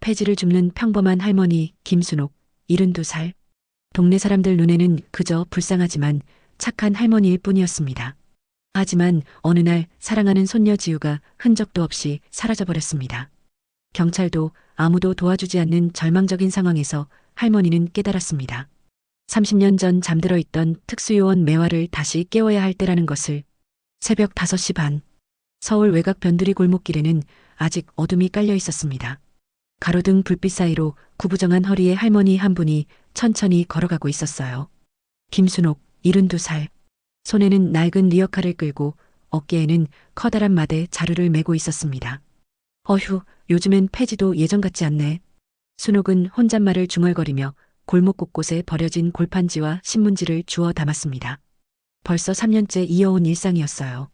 폐지를 줍는 평범한 할머니 김순옥, 72살. 동네 사람들 눈에는 그저 불쌍하지만 착한 할머니일 뿐이었습니다. 하지만 어느 날 사랑하는 손녀 지우가 흔적도 없이 사라져버렸습니다. 경찰도 아무도 도와주지 않는 절망적인 상황에서 할머니는 깨달았습니다. 30년 전 잠들어 있던 특수요원 매화를 다시 깨워야 할 때라는 것을. 새벽 5시 반. 서울 외곽 변두리 골목길에는 아직 어둠이 깔려 있었습니다. 가로등 불빛 사이로 구부정한 허리의 할머니 한 분이 천천히 걸어가고 있었어요. 김순옥, 72살. 손에는 낡은 리어카를 끌고 어깨에는 커다란 마대 자루를 메고 있었습니다. 어휴, 요즘엔 폐지도 예전 같지 않네. 순옥은 혼잣말을 중얼거리며 골목 곳곳에 버려진 골판지와 신문지를 주워 담았습니다. 벌써 3년째 이어온 일상이었어요.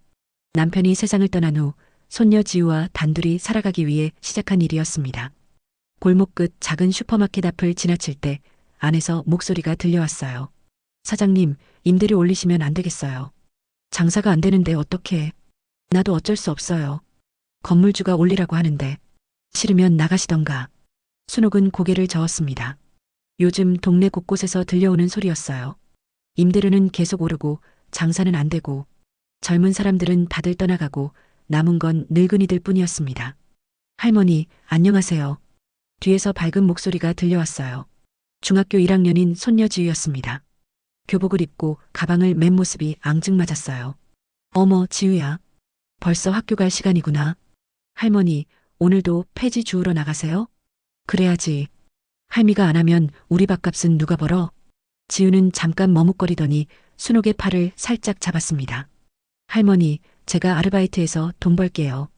남편이 세상을 떠난 후 손녀 지우와 단둘이 살아가기 위해 시작한 일이었습니다. 골목 끝 작은 슈퍼마켓 앞을 지나칠 때 안에서 목소리가 들려왔어요. 사장님, 임대료 올리시면 안 되겠어요. 장사가 안 되는데 어떡해. 나도 어쩔 수 없어요. 건물주가 올리라고 하는데. 싫으면 나가시던가. 순옥은 고개를 저었습니다. 요즘 동네 곳곳에서 들려오는 소리였어요. 임대료는 계속 오르고 장사는 안 되고 젊은 사람들은 다들 떠나가고 남은 건 늙은이들 뿐이었습니다. 할머니, 안녕하세요. 뒤에서 밝은 목소리가 들려왔어요. 중학교 1학년인 손녀 지우였습니다. 교복을 입고 가방을 맨 모습이 앙증맞았어요. 어머, 지우야. 벌써 학교 갈 시간이구나. 할머니, 오늘도 폐지 주우러 나가세요? 그래야지. 할미가 안 하면 우리 밥값은 누가 벌어? 지우는 잠깐 머뭇거리더니 순옥의 팔을 살짝 잡았습니다. 할머니, 제가 아르바이트해서 돈 벌게요.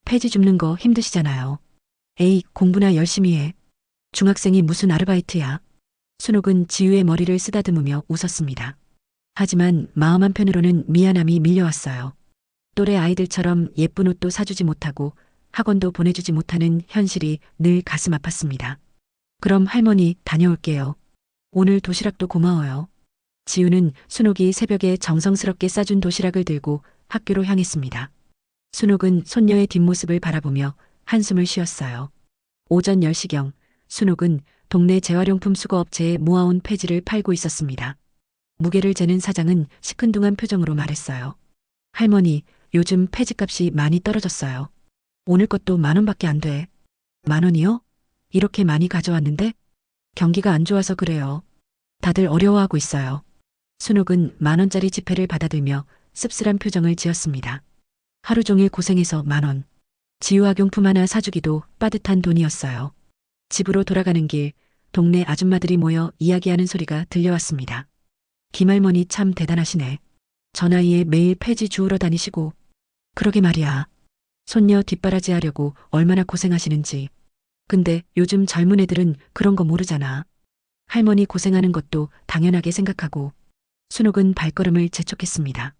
폐지 줍는 거 힘드시잖아요. 에이, 공부나 열심히 해. 중학생이 무슨 아르바이트야. 순옥은 지우의 머리를 쓰다듬으며 웃었습니다. 하지만 마음 한편으로는 미안함이 밀려왔어요. 또래 아이들처럼 예쁜 옷도 사주지 못하고 학원도 보내주지 못하는 현실이 늘 가슴 아팠습니다. 그럼 할머니 다녀올게요. 오늘 도시락도 고마워요. 지우는 순옥이 새벽에 정성스럽게 싸준 도시락을 들고 학교로 향했습니다. 순옥은 손녀의 뒷모습을 바라보며 한숨을 쉬었어요. 오전 10시경 순옥은 동네 재활용품 수거업체에 모아온 폐지를 팔고 있었습니다. 무게를 재는 사장은 시큰둥한 표정으로 말했어요. 할머니, 요즘 폐지값이 많이 떨어졌어요. 오늘 것도 10,000원밖에 안 돼. 10,000원이요? 이렇게 많이 가져왔는데? 경기가 안 좋아서 그래요. 다들 어려워하고 있어요. 순옥은 10,000원짜리 지폐를 받아들며 씁쓸한 표정을 지었습니다. 하루 종일 고생해서 10,000원. 지우 학용품 하나 사주기도 빠듯한 돈이었어요. 집으로 돌아가는 길, 동네 아줌마들이 모여 이야기하는 소리가 들려왔습니다. 김할머니 참 대단하시네. 저 나이에 매일 폐지 주우러 다니시고. 그러게 말이야. 손녀 뒷바라지 하려고 얼마나 고생하시는지. 근데 요즘 젊은 애들은 그런 거 모르잖아. 할머니 고생하는 것도 당연하게 생각하고. 순옥은 발걸음을 재촉했습니다.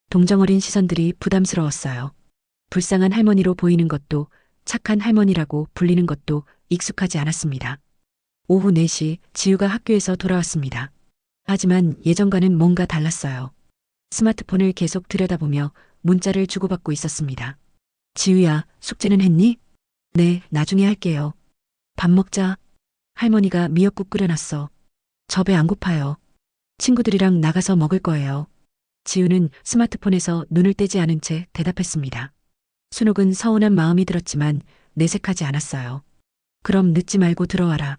동정어린 시선들이 부담스러웠어요. 불쌍한 할머니로 보이는 것도 착한 할머니라고 불리는 것도 익숙하지 않았습니다. 오후 4시 지우가 학교에서 돌아왔습니다. 하지만 예전과는 뭔가 달랐어요. 스마트폰을 계속 들여다보며 문자를 주고받고 있었습니다. 지우야, 숙제는 했니? 네, 나중에 할게요. 밥 먹자. 할머니가 미역국 끓여놨어. 저 배 안 고파요. 친구들이랑 나가서 먹을 거예요. 지우는 스마트폰에서 눈을 떼지 않은 채 대답했습니다. 순옥은 서운한 마음이 들었지만 내색하지 않았어요. 그럼 늦지 말고 들어와라.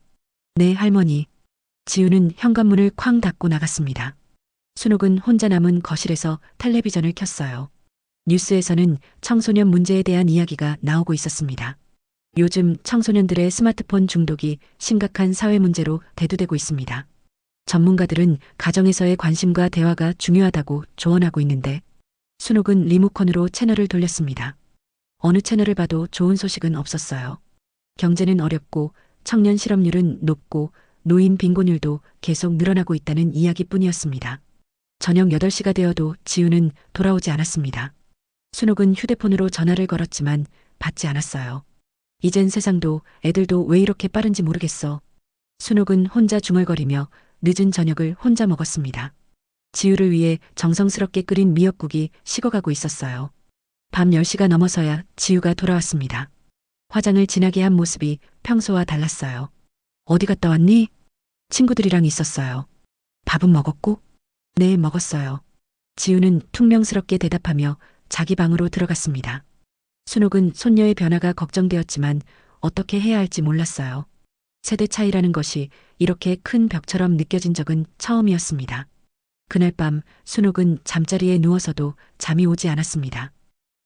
네, 할머니. 지우는 현관문을 쾅 닫고 나갔습니다. 순옥은 혼자 남은 거실에서 텔레비전을 켰어요. 뉴스에서는 청소년 문제에 대한 이야기가 나오고 있었습니다. 요즘 청소년들의 스마트폰 중독이 심각한 사회 문제로 대두되고 있습니다. 전문가들은 가정에서의 관심과 대화가 중요하다고 조언하고 있는데 순옥은 리모컨으로 채널을 돌렸습니다. 어느 채널을 봐도 좋은 소식은 없었어요. 경제는 어렵고 청년 실업률은 높고 노인 빈곤율도 계속 늘어나고 있다는 이야기뿐이었습니다. 저녁 8시가 되어도 지우는 돌아오지 않았습니다. 순옥은 휴대폰으로 전화를 걸었지만 받지 않았어요. 이젠 세상도 애들도 왜 이렇게 빠른지 모르겠어. 순옥은 혼자 중얼거리며 늦은 저녁을 혼자 먹었습니다. 지우를 위해 정성스럽게 끓인 미역국이 식어가고 있었어요. 밤 10시가 넘어서야 지우가 돌아왔습니다. 화장을 진하게 한 모습이 평소와 달랐어요. 어디 갔다 왔니? 친구들이랑 있었어요. 밥은 먹었고? 네, 먹었어요. 지우는 퉁명스럽게 대답하며 자기 방으로 들어갔습니다. 순옥은 손녀의 변화가 걱정되었지만 어떻게 해야 할지 몰랐어요. 세대 차이라는 것이 이렇게 큰 벽처럼 느껴진 적은 처음이었습니다. 그날 밤 순옥은 잠자리에 누워서도 잠이 오지 않았습니다.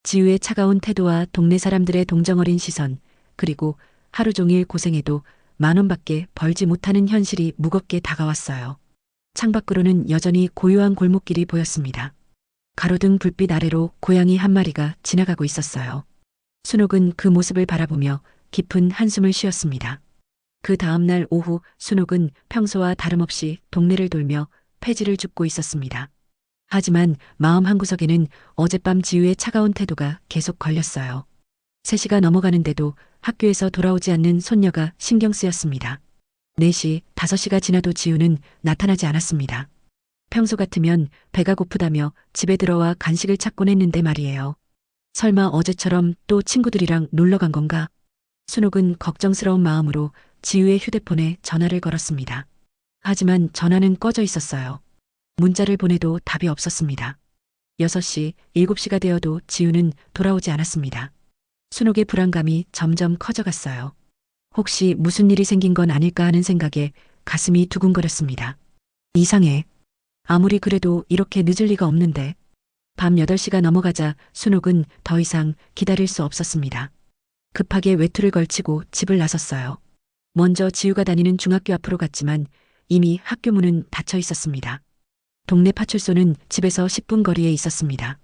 지우의 차가운 태도와 동네 사람들의 동정어린 시선, 그리고 하루 종일 고생해도 10,000원밖에 벌지 못하는 현실이 무겁게 다가왔어요. 창밖으로는 여전히 고요한 골목길이 보였습니다. 가로등 불빛 아래로 고양이 한 마리가 지나가고 있었어요. 순옥은 그 모습을 바라보며 깊은 한숨을 쉬었습니다. 그 다음날 오후 순옥은 평소와 다름없이 동네를 돌며 폐지를 줍고 있었습니다. 하지만 마음 한구석에는 어젯밤 지우의 차가운 태도가 계속 걸렸어요. 3시가 넘어가는데도 학교에서 돌아오지 않는 손녀가 신경 쓰였습니다. 4시, 5시가 지나도 지우는 나타나지 않았습니다. 평소 같으면 배가 고프다며 집에 들어와 간식을 찾곤 했는데 말이에요. 설마 어제처럼 또 친구들이랑 놀러 간 건가? 순옥은 걱정스러운 마음으로 지우의 휴대폰에 전화를 걸었습니다. 하지만 전화는 꺼져 있었어요. 문자를 보내도 답이 없었습니다. 6시, 7시가 되어도 지우는 돌아오지 않았습니다. 순옥의 불안감이 점점 커져갔어요. 혹시 무슨 일이 생긴 건 아닐까 하는 생각에 가슴이 두근거렸습니다. 이상해. 아무리 그래도 이렇게 늦을 리가 없는데. 밤 8시가 넘어가자 순옥은 더 이상 기다릴 수 없었습니다. 급하게 외투를 걸치고 집을 나섰어요. 먼저 지우가 다니는 중학교 앞으로 갔지만 이미 학교 문은 닫혀 있었습니다. 동네 파출소는 집에서 10분 거리에 있었습니다.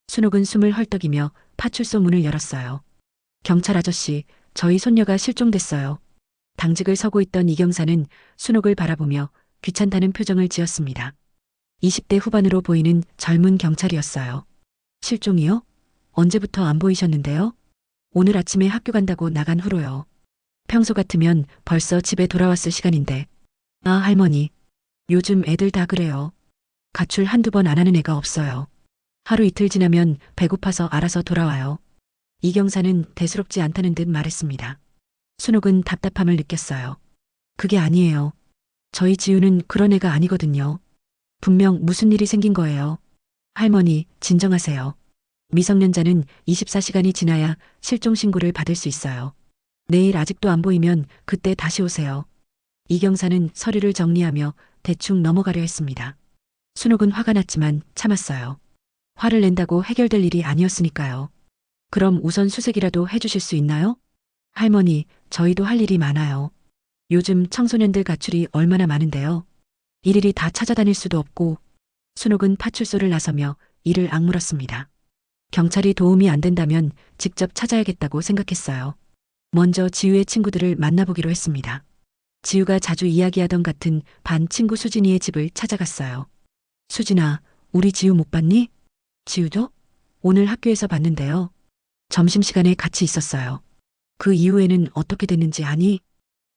순옥은 숨을 헐떡이며 파출소 문을 열었어요. 경찰 아저씨, 저희 손녀가 실종됐어요. 당직을 서고 있던 이경사는 순옥을 바라보며 귀찮다는 표정을 지었습니다. 20대 후반으로 보이는 젊은 경찰이었어요. 실종이요? 언제부터 안 보이셨는데요? 오늘 아침에 학교 간다고 나간 후로요. 평소 같으면 벌써 집에 돌아왔을 시간인데. 아, 할머니. 요즘 애들 다 그래요. 가출 한두 번 안 하는 애가 없어요. 하루 이틀 지나면 배고파서 알아서 돌아와요. 이경사는 대수롭지 않다는 듯 말했습니다. 순옥은 답답함을 느꼈어요. 그게 아니에요. 저희 지우는 그런 애가 아니거든요. 분명 무슨 일이 생긴 거예요. 할머니, 진정하세요. 미성년자는 24시간이 지나야 실종 신고를 받을 수 있어요. 내일 아직도 안 보이면 그때 다시 오세요. 이경사는 서류를 정리하며 대충 넘어가려 했습니다. 순옥은 화가 났지만 참았어요. 화를 낸다고 해결될 일이 아니었으니까요. 그럼 우선 수색이라도 해주실 수 있나요? 할머니, 저희도 할 일이 많아요. 요즘 청소년들 가출이 얼마나 많은데요. 일일이 다 찾아다닐 수도 없고. 순옥은 파출소를 나서며 이를 악물었습니다. 경찰이 도움이 안 된다면 직접 찾아야겠다고 생각했어요. 먼저 지우의 친구들을 만나보기로 했습니다. 지우가 자주 이야기하던 같은 반 친구 수진이의 집을 찾아갔어요. 수진아, 우리 지우 못 봤니? 지우도? 오늘 학교에서 봤는데요. 점심시간에 같이 있었어요. 그 이후에는 어떻게 됐는지 아니?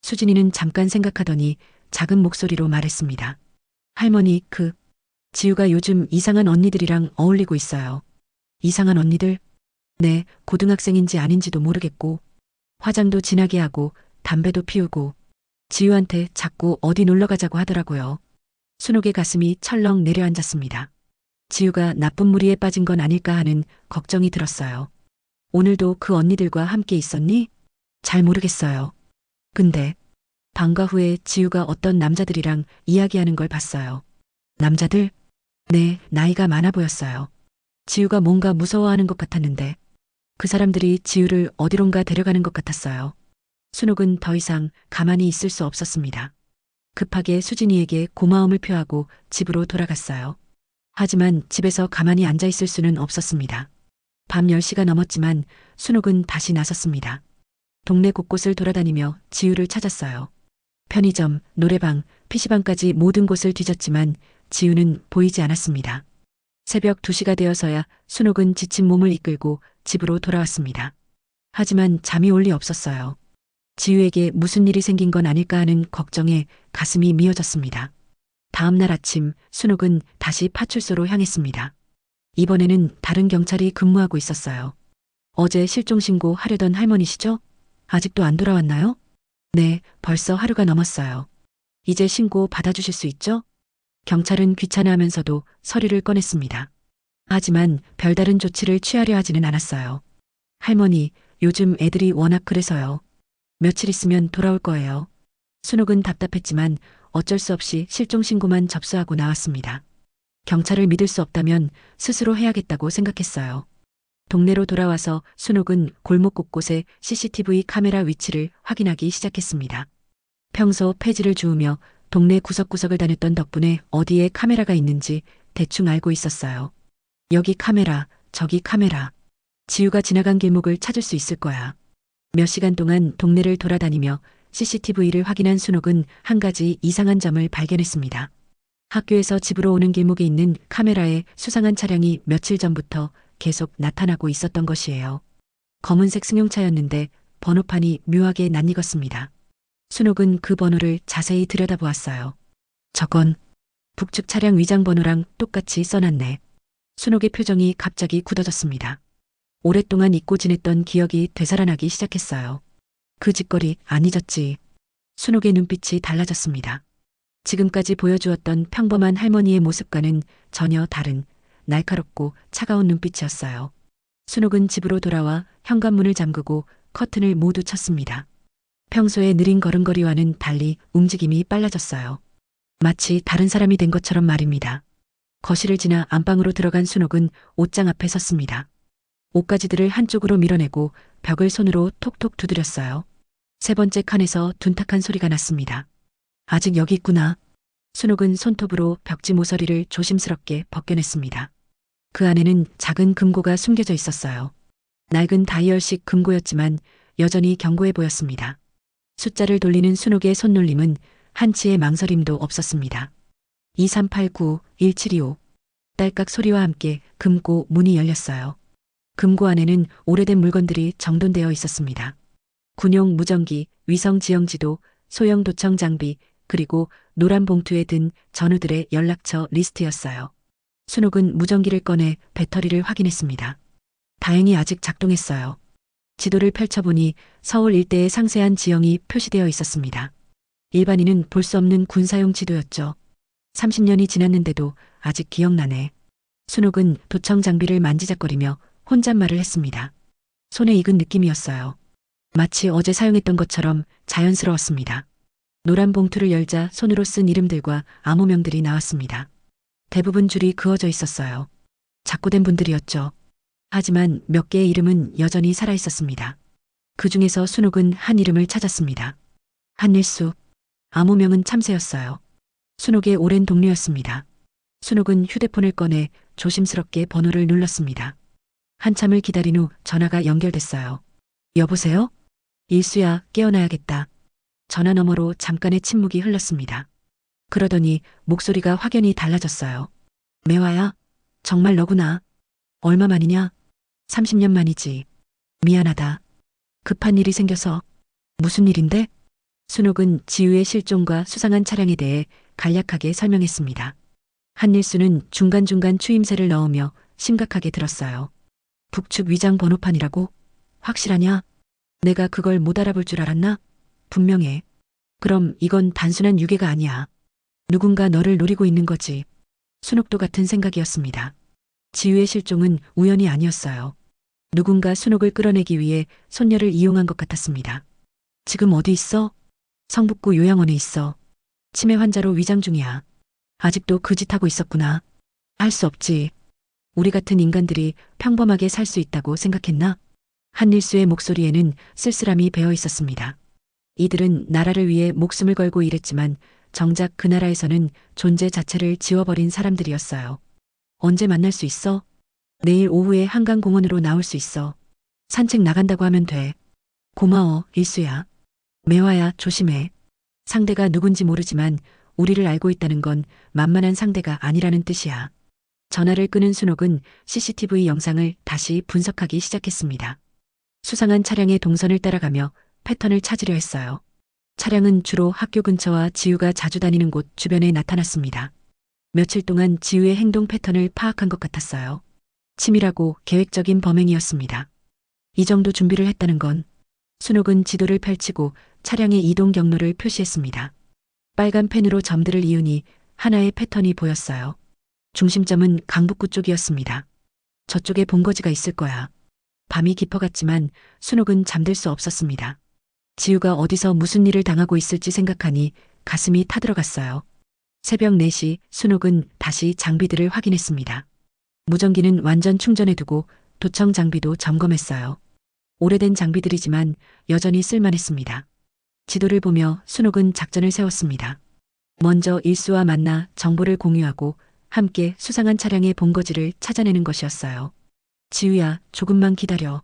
수진이는 잠깐 생각하더니 작은 목소리로 말했습니다. 할머니, 지우가 요즘 이상한 언니들이랑 어울리고 있어요. 이상한 언니들? 네, 고등학생인지 아닌지도 모르겠고, 화장도 진하게 하고, 담배도 피우고, 지우한테 자꾸 어디 놀러 가자고 하더라고요. 순옥의 가슴이 철렁 내려앉았습니다. 지우가 나쁜 무리에 빠진 건 아닐까 하는 걱정이 들었어요. 오늘도 그 언니들과 함께 있었니? 잘 모르겠어요. 근데 방과 후에 지우가 어떤 남자들이랑 이야기하는 걸 봤어요. 남자들? 네, 나이가 많아 보였어요. 지우가 뭔가 무서워하는 것 같았는데 그 사람들이 지우를 어디론가 데려가는 것 같았어요. 순옥은 더 이상 가만히 있을 수 없었습니다. 급하게 수진이에게 고마움을 표하고 집으로 돌아갔어요. 하지만 집에서 가만히 앉아 있을 수는 없었습니다. 밤 10시가 넘었지만 순옥은 다시 나섰습니다. 동네 곳곳을 돌아다니며 지우를 찾았어요. 편의점, 노래방, PC방까지 모든 곳을 뒤졌지만 지우는 보이지 않았습니다. 새벽 2시가 되어서야 순옥은 지친 몸을 이끌고 집으로 돌아왔습니다. 하지만 잠이 올 리 없었어요. 지우에게 무슨 일이 생긴 건 아닐까 하는 걱정에 가슴이 미어졌습니다. 다음 날 아침 순옥은 다시 파출소로 향했습니다. 이번에는 다른 경찰이 근무하고 있었어요. 어제 실종 신고 하려던 할머니시죠? 아직도 안 돌아왔나요? 네, 벌써 하루가 넘었어요. 이제 신고 받아주실 수 있죠? 경찰은 귀찮아하면서도 서류를 꺼냈습니다. 하지만 별다른 조치를 취하려 하지는 않았어요. 할머니, 요즘 애들이 워낙 그래서요. 며칠 있으면 돌아올 거예요. 순옥은 답답했지만 어쩔 수 없이 실종 신고만 접수하고 나왔습니다. 경찰을 믿을 수 없다면 스스로 해야겠다고 생각했어요. 동네로 돌아와서 순옥은 골목 곳곳에 CCTV 카메라 위치를 확인하기 시작했습니다. 평소 폐지를 주우며 동네 구석구석을 다녔던 덕분에 어디에 카메라가 있는지 대충 알고 있었어요. 여기 카메라, 저기 카메라. 지우가 지나간 길목을 찾을 수 있을 거야. 몇 시간 동안 동네를 돌아다니며 CCTV를 확인한 순옥은 한 가지 이상한 점을 발견했습니다. 학교에서 집으로 오는 길목에 있는 카메라에 수상한 차량이 며칠 전부터 계속 나타나고 있었던 것이에요. 검은색 승용차였는데 번호판이 묘하게 낯익었습니다. 순옥은 그 번호를 자세히 들여다보았어요. 저건 북측 차량 위장 번호랑 똑같이 써놨네. 순옥의 표정이 갑자기 굳어졌습니다. 오랫동안 잊고 지냈던 기억이 되살아나기 시작했어요. 그 짓거리 안 잊었지. 순옥의 눈빛이 달라졌습니다. 지금까지 보여주었던 평범한 할머니의 모습과는 전혀 다른 날카롭고 차가운 눈빛이었어요. 순옥은 집으로 돌아와 현관문을 잠그고 커튼을 모두 쳤습니다. 평소의 느린 걸음걸이와는 달리 움직임이 빨라졌어요. 마치 다른 사람이 된 것처럼 말입니다. 거실을 지나 안방으로 들어간 순옥은 옷장 앞에 섰습니다. 옷가지들을 한쪽으로 밀어내고 벽을 손으로 톡톡 두드렸어요. 세 번째 칸에서 둔탁한 소리가 났습니다. 아직 여기 있구나. 순옥은 손톱으로 벽지 모서리를 조심스럽게 벗겨냈습니다. 그 안에는 작은 금고가 숨겨져 있었어요. 낡은 다이얼식 금고였지만 여전히 견고해 보였습니다. 숫자를 돌리는 순옥의 손놀림은 한치의 망설임도 없었습니다. 2389-1725. 딸깍 소리와 함께 금고 문이 열렸어요. 금고 안에는 오래된 물건들이 정돈되어 있었습니다. 군용 무전기, 위성 지형지도, 소형 도청 장비, 그리고 노란 봉투에 든 전우들의 연락처 리스트였어요. 순옥은 무전기를 꺼내 배터리를 확인했습니다. 다행히 아직 작동했어요. 지도를 펼쳐보니 서울 일대의 상세한 지형이 표시되어 있었습니다. 일반인은 볼 수 없는 군사용 지도였죠. 30년이 지났는데도 아직 기억나네. 순옥은 도청 장비를 만지작거리며 혼잣말을 했습니다. 손에 익은 느낌이었어요. 마치 어제 사용했던 것처럼 자연스러웠습니다. 노란 봉투를 열자 손으로 쓴 이름들과 암호명들이 나왔습니다. 대부분 줄이 그어져 있었어요. 작고된 분들이었죠. 하지만 몇 개의 이름은 여전히 살아있었습니다. 그 중에서 순옥은 한 이름을 찾았습니다. 한일수. 암호명은 참새였어요. 순옥의 오랜 동료였습니다. 순옥은 휴대폰을 꺼내 조심스럽게 번호를 눌렀습니다. 한참을 기다린 후 전화가 연결됐어요. 여보세요? 일수야, 깨어나야겠다. 전화 너머로 잠깐의 침묵이 흘렀습니다. 그러더니 목소리가 확연히 달라졌어요. 매화야, 정말 너구나. 얼마 만이냐? 30년 만이지. 미안하다. 급한 일이 생겨서. 무슨 일인데? 순옥은 지우의 실종과 수상한 차량에 대해 간략하게 설명했습니다. 한일수는 중간중간 추임새를 넣으며 심각하게 들었어요. 북측 위장 번호판이라고? 확실하냐? 내가 그걸 못 알아볼 줄 알았나? 분명해. 그럼 이건 단순한 유괴가 아니야. 누군가 너를 노리고 있는 거지. 순옥도 같은 생각이었습니다. 지우의 실종은 우연이 아니었어요. 누군가 순옥을 끌어내기 위해 손녀를 이용한 것 같았습니다. 지금 어디 있어? 성북구 요양원에 있어. 치매 환자로 위장 중이야. 아직도 그 짓 하고 있었구나. 할 수 없지. 우리 같은 인간들이 평범하게 살 수 있다고 생각했나? 한일수의 목소리에는 쓸쓸함이 배어 있었습니다. 이들은 나라를 위해 목숨을 걸고 일했지만 정작 그 나라에서는 존재 자체를 지워버린 사람들이었어요. 언제 만날 수 있어? 내일 오후에 한강공원으로 나올 수 있어. 산책 나간다고 하면 돼. 고마워, 일수야. 매화야, 조심해. 상대가 누군지 모르지만 우리를 알고 있다는 건 만만한 상대가 아니라는 뜻이야. 전화를 끊은 순옥은 CCTV 영상을 다시 분석하기 시작했습니다. 수상한 차량의 동선을 따라가며 패턴을 찾으려 했어요. 차량은 주로 학교 근처와 지우가 자주 다니는 곳 주변에 나타났습니다. 며칠 동안 지우의 행동 패턴을 파악한 것 같았어요. 치밀하고 계획적인 범행이었습니다. 이 정도 준비를 했다는 건 순옥은 지도를 펼치고 차량의 이동 경로를 표시했습니다. 빨간 펜으로 점들을 이으니 하나의 패턴이 보였어요. 중심점은 강북구 쪽이었습니다. 저쪽에 본거지가 있을 거야. 밤이 깊어갔지만 순옥은 잠들 수 없었습니다. 지우가 어디서 무슨 일을 당하고 있을지 생각하니 가슴이 타들어갔어요. 새벽 4시 순옥은 다시 장비들을 확인했습니다. 무전기는 완전 충전해두고 도청 장비도 점검했어요. 오래된 장비들이지만 여전히 쓸만했습니다. 지도를 보며 순옥은 작전을 세웠습니다. 먼저 일수와 만나 정보를 공유하고 함께 수상한 차량의 본거지를 찾아내는 것이었어요. 지우야, 조금만 기다려.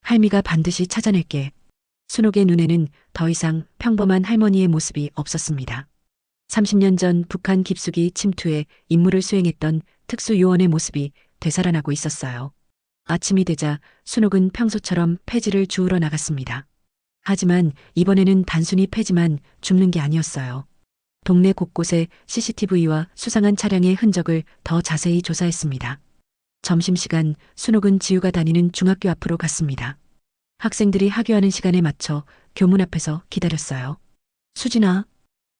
할미가 반드시 찾아낼게. 순옥의 눈에는 더 이상 평범한 할머니의 모습이 없었습니다. 30년 전 북한 깊숙이 침투해 임무를 수행했던 특수요원의 모습이 되살아나고 있었어요. 아침이 되자 순옥은 평소처럼 폐지를 주우러 나갔습니다. 하지만 이번에는 단순히 폐지만 줍는 게 아니었어요. 동네 곳곳에 CCTV와 수상한 차량의 흔적을 더 자세히 조사했습니다. 점심시간 순옥은 지우가 다니는 중학교 앞으로 갔습니다. 학생들이 하교하는 시간에 맞춰 교문 앞에서 기다렸어요. 수진아.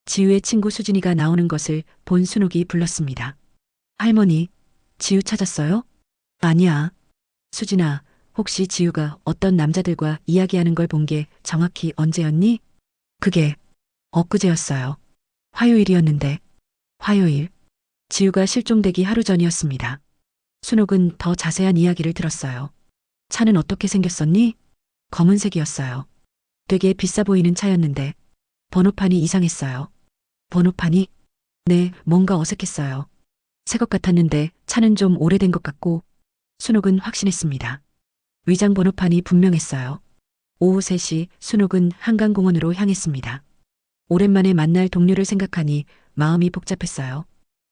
지우의 친구 수진이가 나오는 것을 본 순옥이 불렀습니다. 할머니, 지우 찾았어요? 아니야. 수진아, 혹시 지우가 어떤 남자들과 이야기하는 걸 본 게 정확히 언제였니? 그게 엊그제였어요. 화요일이었는데. 화요일. 지우가 실종되기 하루 전이었습니다. 순옥은 더 자세한 이야기를 들었어요. 차는 어떻게 생겼었니? 검은색이었어요. 되게 비싸 보이는 차였는데 번호판이 이상했어요. 번호판이? 네, 뭔가 어색했어요. 새 것 같았는데 차는 좀 오래된 것 같고. 순옥은 확신했습니다. 위장 번호판이 분명했어요. 오후 3시 순옥은 한강공원으로 향했습니다. 오랜만에 만날 동료를 생각하니 마음이 복잡했어요.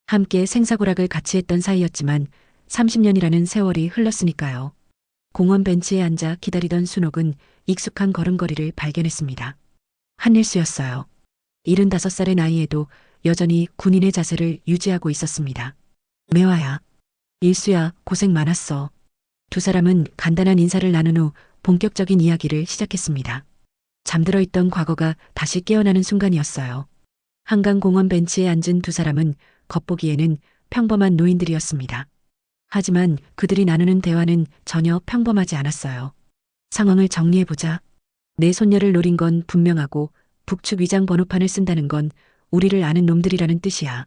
함께 생사고락을 같이 했던 사이였지만 30년이라는 세월이 흘렀으니까요. 공원 벤치에 앉아 기다리던 순옥은 익숙한 걸음걸이를 발견했습니다. 한일수였어요. 75살의 나이에도 여전히 군인의 자세를 유지하고 있었습니다. 매화야. 일수야, 고생 많았어. 두 사람은 간단한 인사를 나눈 후 본격적인 이야기를 시작했습니다. 잠들어 있던 과거가 다시 깨어나는 순간이었어요. 한강공원 벤치에 앉은 두 사람은 겉보기에는 평범한 노인들이었습니다. 하지만 그들이 나누는 대화는 전혀 평범하지 않았어요. 상황을 정리해보자. 내 손녀를 노린 건 분명하고 북측 위장 번호판을 쓴다는 건 우리를 아는 놈들이라는 뜻이야.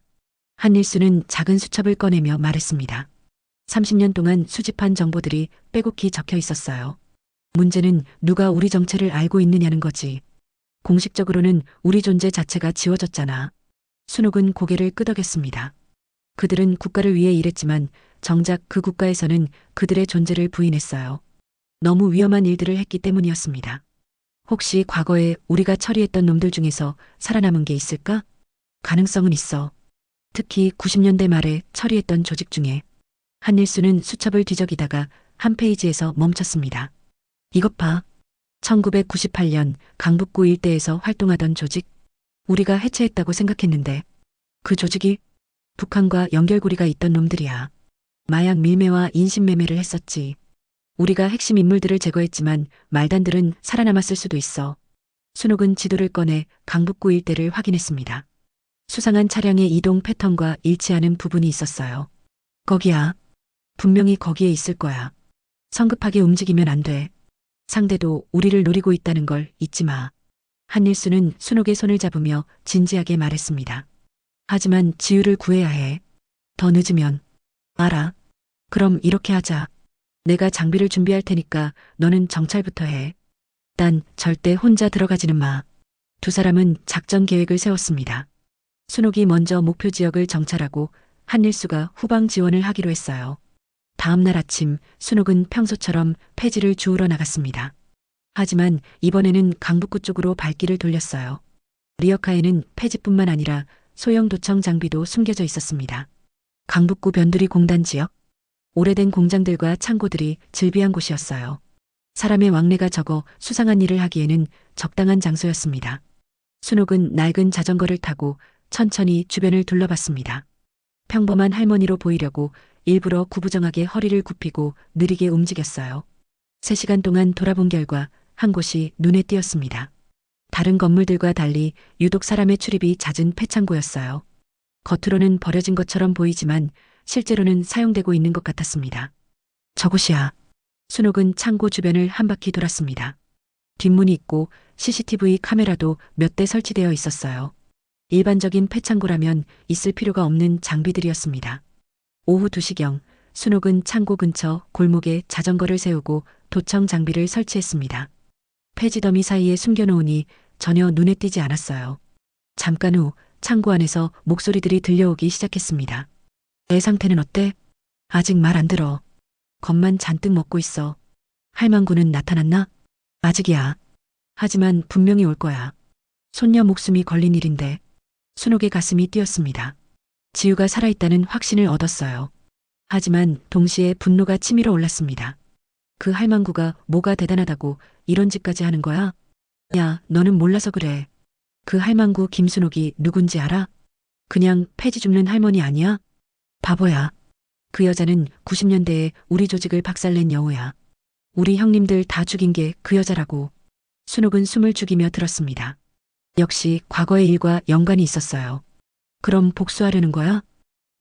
한일수는 작은 수첩을 꺼내며 말했습니다. 30년 동안 수집한 정보들이 빼곡히 적혀 있었어요. 문제는 누가 우리 정체를 알고 있느냐는 거지. 공식적으로는 우리 존재 자체가 지워졌잖아. 순옥은 고개를 끄덕였습니다. 그들은 국가를 위해 일했지만 정작 그 국가에서는 그들의 존재를 부인했어요. 너무 위험한 일들을 했기 때문이었습니다. 혹시 과거에 우리가 처리했던 놈들 중에서 살아남은 게 있을까? 가능성은 있어. 특히 90년대 말에 처리했던 조직 중에. 한일수는 수첩을 뒤적이다가 한 페이지에서 멈췄습니다. 이것 봐. 1998년 강북구 일대에서 활동하던 조직. 우리가 해체했다고 생각했는데 그 조직이 북한과 연결고리가 있던 놈들이야. 마약 밀매와 인신매매를 했었지. 우리가 핵심 인물들을 제거했지만 말단들은 살아남았을 수도 있어. 순옥은 지도를 꺼내 강북구 일대를 확인했습니다. 수상한 차량의 이동 패턴과 일치하는 부분이 있었어요. 거기야. 분명히 거기에 있을 거야. 성급하게 움직이면 안 돼. 상대도 우리를 노리고 있다는 걸 잊지 마. 한일수는 순옥의 손을 잡으며 진지하게 말했습니다. 하지만 지우를 구해야 해. 더 늦으면. 알아. 그럼 이렇게 하자. 내가 장비를 준비할 테니까 너는 정찰부터 해. 난 절대 혼자 들어가지는 마. 두 사람은 작전 계획을 세웠습니다. 순옥이 먼저 목표 지역을 정찰하고 한일수가 후방 지원을 하기로 했어요. 다음 날 아침 순옥은 평소처럼 폐지를 주우러 나갔습니다. 하지만 이번에는 강북구 쪽으로 발길을 돌렸어요. 리어카에는 폐지뿐만 아니라 소형 도청 장비도 숨겨져 있었습니다. 강북구 변두리 공단 지역. 오래된 공장들과 창고들이 즐비한 곳이었어요. 사람의 왕래가 적어 수상한 일을 하기에는 적당한 장소였습니다. 순옥은 낡은 자전거를 타고 천천히 주변을 둘러봤습니다. 평범한 할머니로 보이려고 일부러 구부정하게 허리를 굽히고 느리게 움직였어요. 3시간 동안 돌아본 결과 한 곳이 눈에 띄었습니다. 다른 건물들과 달리 유독 사람의 출입이 잦은 폐창고였어요. 겉으로는 버려진 것처럼 보이지만 실제로는 사용되고 있는 것 같았습니다. 저곳이야. 순옥은 창고 주변을 한 바퀴 돌았습니다. 뒷문이 있고 CCTV 카메라도 몇 대 설치되어 있었어요. 일반적인 폐창고라면 있을 필요가 없는 장비들이었습니다. 오후 2시경 순옥은 창고 근처 골목에 자전거를 세우고 도청 장비를 설치했습니다. 폐지 더미 사이에 숨겨놓으니 전혀 눈에 띄지 않았어요. 잠깐 후 창고 안에서 목소리들이 들려오기 시작했습니다. 애 상태는 어때? 아직 말 안 들어. 겁만 잔뜩 먹고 있어. 할망구는 나타났나? 아직이야. 하지만 분명히 올 거야. 손녀 목숨이 걸린 일인데. 순옥의 가슴이 뛰었습니다. 지우가 살아있다는 확신을 얻었어요. 하지만 동시에 분노가 치밀어 올랐습니다. 그 할망구가 뭐가 대단하다고 이런 짓까지 하는 거야? 야, 너는 몰라서 그래. 그 할망구 김순옥이 누군지 알아? 그냥 폐지 줍는 할머니 아니야? 바보야. 그 여자는 90년대에 우리 조직을 박살낸 여우야. 우리 형님들 다 죽인 게 그 여자라고. 순옥은 숨을 죽이며 들었습니다. 역시 과거의 일과 연관이 있었어요. 그럼 복수하려는 거야?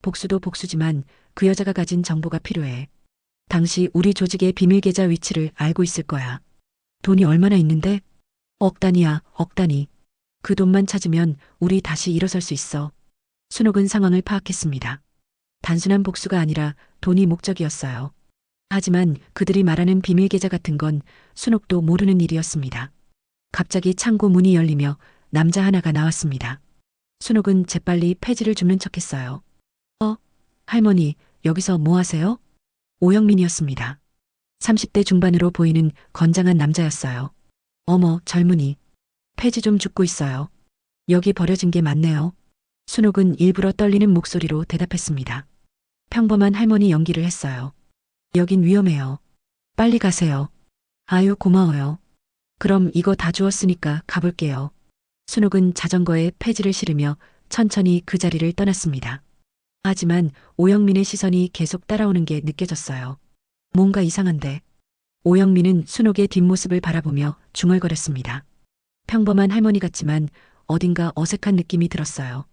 복수도 복수지만 그 여자가 가진 정보가 필요해. 당시 우리 조직의 비밀 계좌 위치를 알고 있을 거야. 돈이 얼마나 있는데? 억 단위야, 억 단위. 그 돈만 찾으면 우리 다시 일어설 수 있어. 순옥은 상황을 파악했습니다. 단순한 복수가 아니라 돈이 목적이었어요. 하지만 그들이 말하는 비밀 계좌 같은 건 순옥도 모르는 일이었습니다. 갑자기 창고 문이 열리며 남자 하나가 나왔습니다. 순옥은 재빨리 폐지를 줍는 척했어요. 할머니, 여기서 뭐 하세요? 오영민이었습니다. 30대 중반으로 보이는 건장한 남자였어요. 어머, 젊은이. 폐지 좀 줍고 있어요. 여기 버려진 게 많네요. 순옥은 일부러 떨리는 목소리로 대답했습니다. 평범한 할머니 연기를 했어요. 여긴 위험해요. 빨리 가세요. 아유, 고마워요. 그럼 이거 다 주웠으니까 가볼게요. 순옥은 자전거에 폐지를 실으며 천천히 그 자리를 떠났습니다. 하지만 오영민의 시선이 계속 따라오는 게 느껴졌어요. 뭔가 이상한데. 오영민은 순옥의 뒷모습을 바라보며 중얼거렸습니다. 평범한 할머니 같지만 어딘가 어색한 느낌이 들었어요.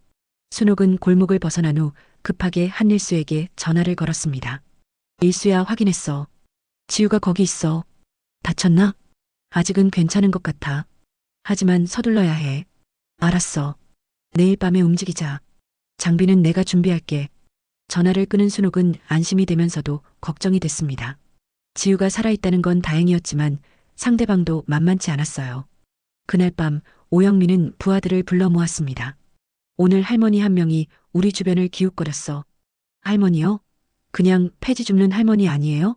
순옥은 골목을 벗어난 후 급하게 한일수에게 전화를 걸었습니다. 일수야, 확인했어. 지우가 거기 있어. 다쳤나? 아직은 괜찮은 것 같아. 하지만 서둘러야 해. 알았어. 내일 밤에 움직이자. 장비는 내가 준비할게. 전화를 끊은 순옥은 안심이 되면서도 걱정이 됐습니다. 지우가 살아있다는 건 다행이었지만 상대방도 만만치 않았어요. 그날 밤 오영민은 부하들을 불러 모았습니다. 오늘 할머니 한 명이 우리 주변을 기웃거렸어. 할머니요? 그냥 폐지 줍는 할머니 아니에요?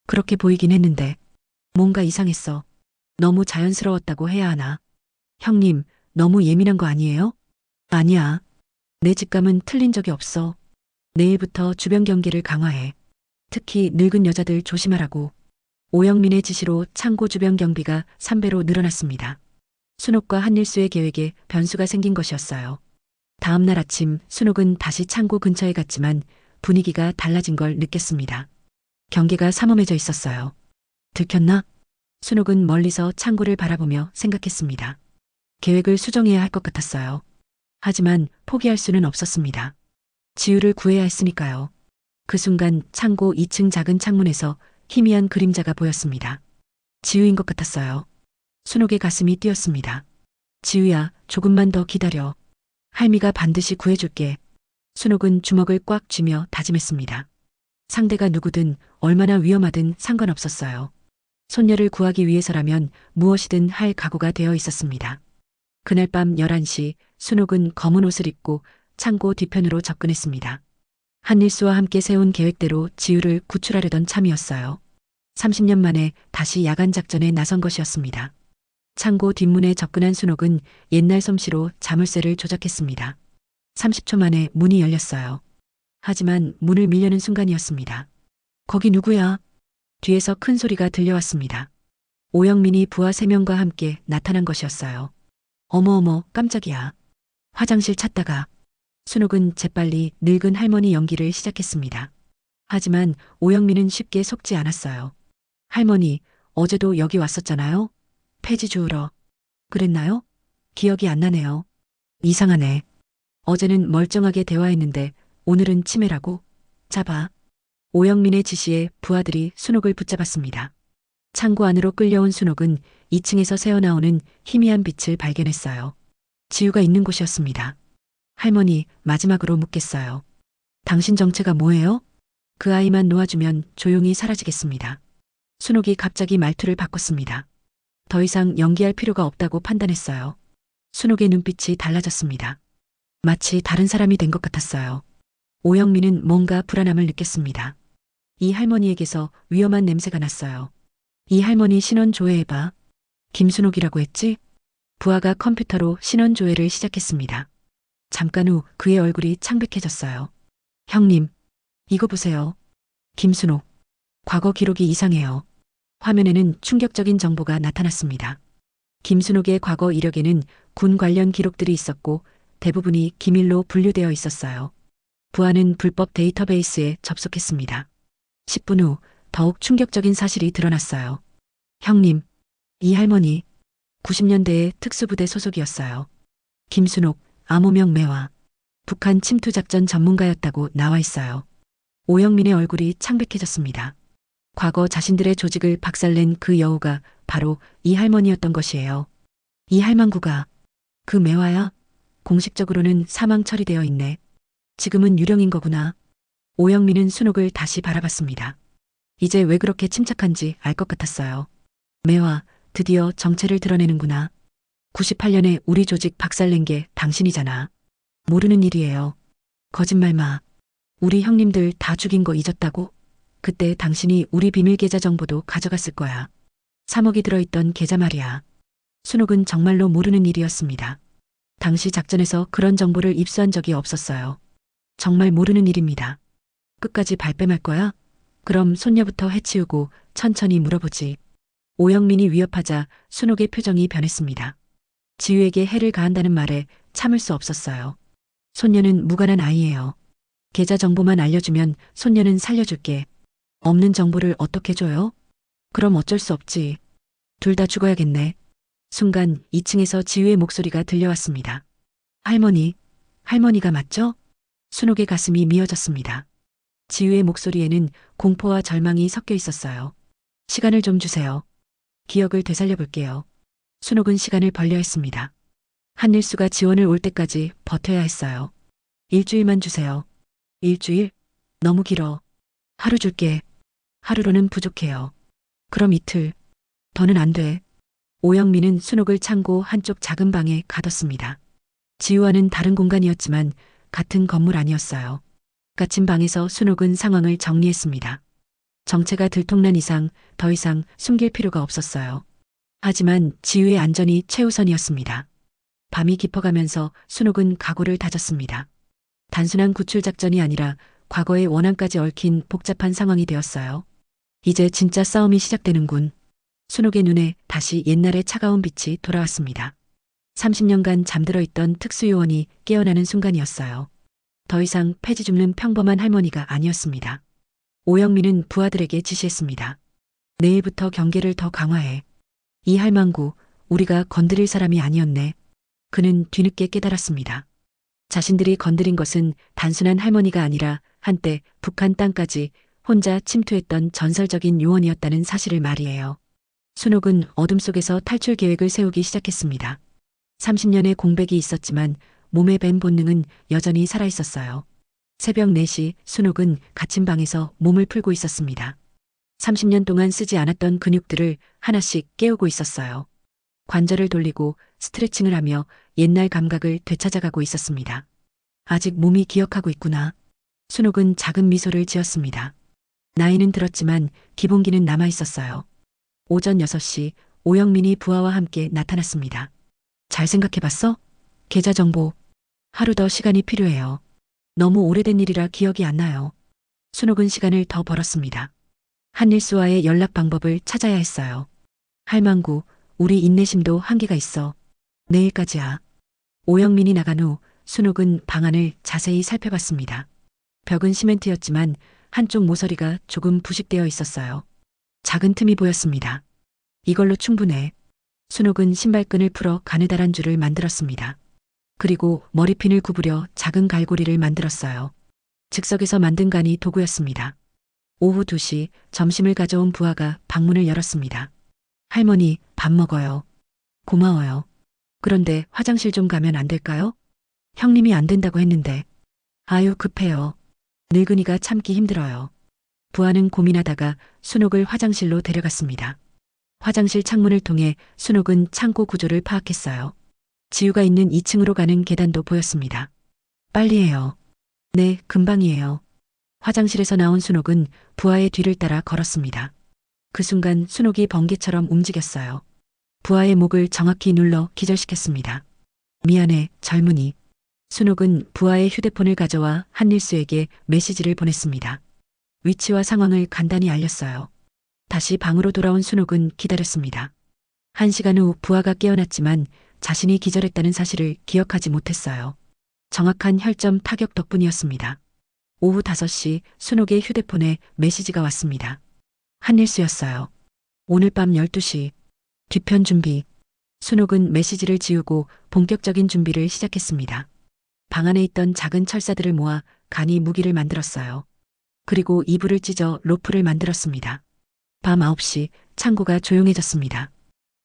그렇게 보이긴 했는데 뭔가 이상했어. 너무 자연스러웠다고 해야 하나? 형님, 너무 예민한 거 아니에요? 아니야. 내 직감은 틀린 적이 없어. 내일부터 주변 경계를 강화해. 특히 늙은 여자들 조심하라고. 오영민의 지시로 창고 주변 경비가 3배로 늘어났습니다. 순옥과 한일수의 계획에 변수가 생긴 것이었어요. 다음 날 아침 순옥은 다시 창고 근처에 갔지만 분위기가 달라진 걸 느꼈습니다. 경계가 삼엄해져 있었어요. 들켰나? 순옥은 멀리서 창고를 바라보며 생각했습니다. 계획을 수정해야 할 것 같았어요. 하지만 포기할 수는 없었습니다. 지우를 구해야 했으니까요. 그 순간 창고 2층 작은 창문에서 희미한 그림자가 보였습니다. 지우인 것 같았어요. 순옥의 가슴이 뛰었습니다. 지우야, 조금만 더 기다려. 할미가 반드시 구해줄게. 순옥은 주먹을 꽉 쥐며 다짐했습니다. 상대가 누구든 얼마나 위험하든 상관없었어요. 손녀를 구하기 위해서라면 무엇이든 할 각오가 되어 있었습니다. 그날 밤 11시 순옥은 검은 옷을 입고 창고 뒤편으로 접근했습니다. 한일수와 함께 세운 계획대로 지우를 구출하려던 참이었어요. 30년 만에 다시 야간 작전에 나선 것이었습니다. 창고 뒷문에 접근한 순옥은 옛날 솜씨로 자물쇠를 조작했습니다. 30초 만에 문이 열렸어요. 하지만 문을 밀려는 순간이었습니다. 거기 누구야? 뒤에서 큰 소리가 들려왔습니다. 오영민이 부하 3명과 함께 나타난 것이었어요. 어머어머, 깜짝이야. 화장실 찾다가. 순옥은 재빨리 늙은 할머니 연기를 시작했습니다. 하지만 오영민은 쉽게 속지 않았어요. 할머니, 어제도 여기 왔었잖아요? 폐지 주우러. 그랬나요? 기억이 안 나네요. 이상하네. 어제는 멀쩡하게 대화했는데 오늘은 치매라고? 잡아. 오영민의 지시에 부하들이 순옥을 붙잡았습니다. 창고 안으로 끌려온 순옥은 2층에서 새어나오는 희미한 빛을 발견했어요. 지우가 있는 곳이었습니다. 할머니, 마지막으로 묻겠어요. 당신 정체가 뭐예요? 그 아이만 놓아주면 조용히 사라지겠습니다. 순옥이 갑자기 말투를 바꿨습니다. 더 이상 연기할 필요가 없다고 판단했어요. 순옥의 눈빛이 달라졌습니다. 마치 다른 사람이 된 것 같았어요. 오영민은 뭔가 불안함을 느꼈습니다. 이 할머니에게서 위험한 냄새가 났어요. 이 할머니 신원 조회해봐. 김순옥이라고 했지? 부하가 컴퓨터로 신원 조회를 시작했습니다. 잠깐 후 그의 얼굴이 창백해졌어요. 형님, 이거 보세요. 김순옥. 과거 기록이 이상해요. 화면에는 충격적인 정보가 나타났습니다. 김순옥의 과거 이력에는 군 관련 기록들이 있었고 대부분이 기밀로 분류되어 있었어요. 부하는 불법 데이터베이스에 접속했습니다. 10분 후 더욱 충격적인 사실이 드러났어요. 형님, 이 할머니 90년대의 특수부대 소속이었어요. 김순옥, 암호명 매화. 북한 침투작전 전문가였다고 나와 있어요. 오영민의 얼굴이 창백해졌습니다. 과거 자신들의 조직을 박살낸 그 여우가 바로 이 할머니였던 것이에요. 이 할망구가 그 매화야? 공식적으로는 사망 처리되어 있네. 지금은 유령인 거구나. 오영민은 순옥을 다시 바라봤습니다. 이제 왜 그렇게 침착한지 알 것 같았어요. 매화, 드디어 정체를 드러내는구나. 98년에 우리 조직 박살낸 게 당신이잖아. 모르는 일이에요. 거짓말 마. 우리 형님들 다 죽인 거 잊었다고? 그때 당신이 우리 비밀 계좌 정보도 가져갔을 거야. 3억이 들어있던 계좌 말이야. 순옥은 정말로 모르는 일이었습니다. 당시 작전에서 그런 정보를 입수한 적이 없었어요. 정말 모르는 일입니다. 끝까지 발뺌할 거야? 그럼 손녀부터 해치우고 천천히 물어보지. 오영민이 위협하자 순옥의 표정이 변했습니다. 지우에게 해를 가한다는 말에 참을 수 없었어요. 손녀는 무관한 아이예요. 계좌 정보만 알려주면 손녀는 살려줄게. 없는 정보를 어떻게 줘요? 그럼 어쩔 수 없지. 둘 다 죽어야겠네. 순간 2층에서 지우의 목소리가 들려왔습니다. 할머니, 할머니가 맞죠? 순옥의 가슴이 미어졌습니다. 지우의 목소리에는 공포와 절망이 섞여 있었어요. 시간을 좀 주세요. 기억을 되살려 볼게요. 순옥은 시간을 벌려 했습니다. 한일수가 지원을 올 때까지 버텨야 했어요. 일주일만 주세요. 일주일? 너무 길어. 하루 줄게. 하루로는 부족해요. 그럼 이틀. 더는 안 돼. 오영민은 순옥을 창고 한쪽 작은 방에 가뒀습니다. 지우와는 다른 공간이었지만 같은 건물 아니었어요. 갇힌 방에서 순옥은 상황을 정리했습니다. 정체가 들통난 이상 더 이상 숨길 필요가 없었어요. 하지만 지우의 안전이 최우선이었습니다. 밤이 깊어가면서 순옥은 각오를 다졌습니다. 단순한 구출 작전이 아니라 과거의 원한까지 얽힌 복잡한 상황이 되었어요. 이제 진짜 싸움이 시작되는군. 순옥의 눈에 다시 옛날의 차가운 빛이 돌아왔습니다. 30년간 잠들어 있던 특수요원이 깨어나는 순간이었어요. 더 이상 폐지 줍는 평범한 할머니가 아니었습니다. 오영민은 부하들에게 지시했습니다. 내일부터 경계를 더 강화해. 이 할망구, 우리가 건드릴 사람이 아니었네. 그는 뒤늦게 깨달았습니다. 자신들이 건드린 것은 단순한 할머니가 아니라 한때 북한 땅까지 혼자 침투했던 전설적인 요원이었다는 사실을 말이에요. 순옥은 어둠 속에서 탈출 계획을 세우기 시작했습니다. 30년의 공백이 있었지만 몸에 밴 본능은 여전히 살아있었어요. 새벽 4시 순옥은 갇힌 방에서 몸을 풀고 있었습니다. 30년 동안 쓰지 않았던 근육들을 하나씩 깨우고 있었어요. 관절을 돌리고 스트레칭을 하며 옛날 감각을 되찾아가고 있었습니다. 아직 몸이 기억하고 있구나. 순옥은 작은 미소를 지었습니다. 나이는 들었지만 기본기는 남아 있었어요. 오전 6시 오영민이 부하와 함께 나타났습니다. 잘 생각해봤어? 계좌 정보. 하루 더 시간이 필요해요. 너무 오래된 일이라 기억이 안 나요. 순옥은 시간을 더 벌었습니다. 한일수와의 연락 방법을 찾아야 했어요. 할망구, 우리 인내심도 한계가 있어. 내일까지야. 오영민이 나간 후 순옥은 방안을 자세히 살펴봤습니다. 벽은 시멘트였지만 한쪽 모서리가 조금 부식되어 있었어요. 작은 틈이 보였습니다. 이걸로 충분해. 순옥은 신발끈을 풀어 가느다란 줄을 만들었습니다. 그리고 머리핀을 구부려 작은 갈고리를 만들었어요. 즉석에서 만든 간이 도구였습니다. 오후 2시 점심을 가져온 부하가 방문을 열었습니다. 할머니, 밥 먹어요. 고마워요. 그런데 화장실 좀 가면 안 될까요? 형님이 안 된다고 했는데. 아유, 급해요. 늙은이가 참기 힘들어요. 부하는 고민하다가 순옥을 화장실로 데려갔습니다. 화장실 창문을 통해 순옥은 창고 구조를 파악했어요. 지우가 있는 2층으로 가는 계단도 보였습니다. 빨리 해요. 네, 금방이에요. 화장실에서 나온 순옥은 부하의 뒤를 따라 걸었습니다. 그 순간 순옥이 번개처럼 움직였어요. 부하의 목을 정확히 눌러 기절시켰습니다. 미안해, 젊은이. 순옥은 부하의 휴대폰을 가져와 한일수에게 메시지를 보냈습니다. 위치와 상황을 간단히 알렸어요. 다시 방으로 돌아온 순옥은 기다렸습니다. 1시간 후 부하가 깨어났지만 자신이 기절했다는 사실을 기억하지 못했어요. 정확한 혈점 타격 덕분이었습니다. 오후 5시 순옥의 휴대폰에 메시지가 왔습니다. 한일수였어요. 오늘 밤 12시. 뒤편 준비. 순옥은 메시지를 지우고 본격적인 준비를 시작했습니다. 방 안에 있던 작은 철사들을 모아 간이 무기를 만들었어요. 그리고 이불을 찢어 로프를 만들었습니다. 밤 9시 창고가 조용해졌습니다.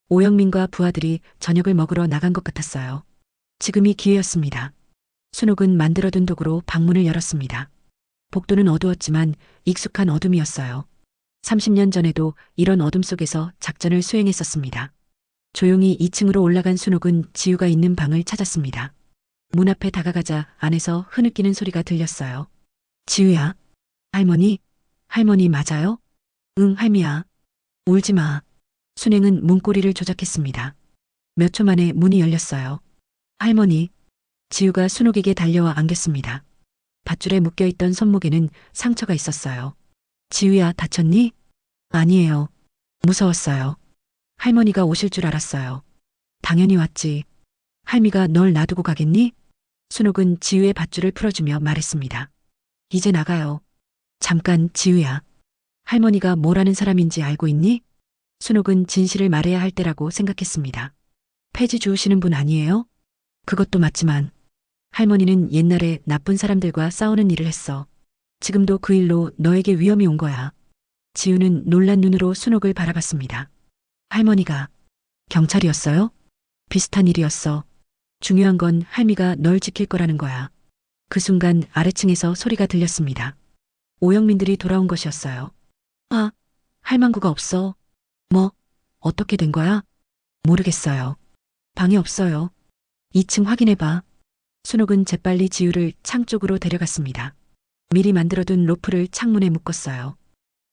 오영민과 부하들이 저녁을 먹으러 나간 것 같았어요. 지금이 기회였습니다. 순옥은 만들어둔 도구로 방문을 열었습니다. 복도는 어두웠지만 익숙한 어둠이었어요. 30년 전에도 이런 어둠 속에서 작전을 수행했었습니다. 조용히 2층으로 올라간 순옥은 지우가 있는 방을 찾았습니다. 문 앞에 다가가자 안에서 흐느끼는 소리가 들렸어요. 지우야. 할머니? 할머니 맞아요? 응, 할미야. 울지 마. 순행은 문고리를 조작했습니다. 몇 초 만에 문이 열렸어요. 할머니. 지우가 순옥에게 달려와 안겼습니다. 밧줄에 묶여있던 손목에는 상처가 있었어요. 지우야, 다쳤니? 아니에요. 무서웠어요. 할머니가 오실 줄 알았어요. 당연히 왔지. 할미가 널 놔두고 가겠니? 순옥은 지우의 밧줄을 풀어주며 말했습니다. 이제 나가요. 잠깐, 지우야. 할머니가 뭐라는 사람인지 알고 있니? 순옥은 진실을 말해야 할 때라고 생각했습니다. 폐지 주우시는 분 아니에요? 그것도 맞지만 할머니는 옛날에 나쁜 사람들과 싸우는 일을 했어. 지금도 그 일로 너에게 위험이 온 거야. 지우는 놀란 눈으로 순옥을 바라봤습니다. 할머니가 경찰이었어요? 비슷한 일이었어. 중요한 건 할미가 널 지킬 거라는 거야. 그 순간 아래층에서 소리가 들렸습니다. 오영민들이 돌아온 것이었어요. 아, 할망구가 없어. 뭐, 어떻게 된 거야? 모르겠어요. 방에 없어요. 2층 확인해봐. 순옥은 재빨리 지우를 창 쪽으로 데려갔습니다. 미리 만들어둔 로프를 창문에 묶었어요.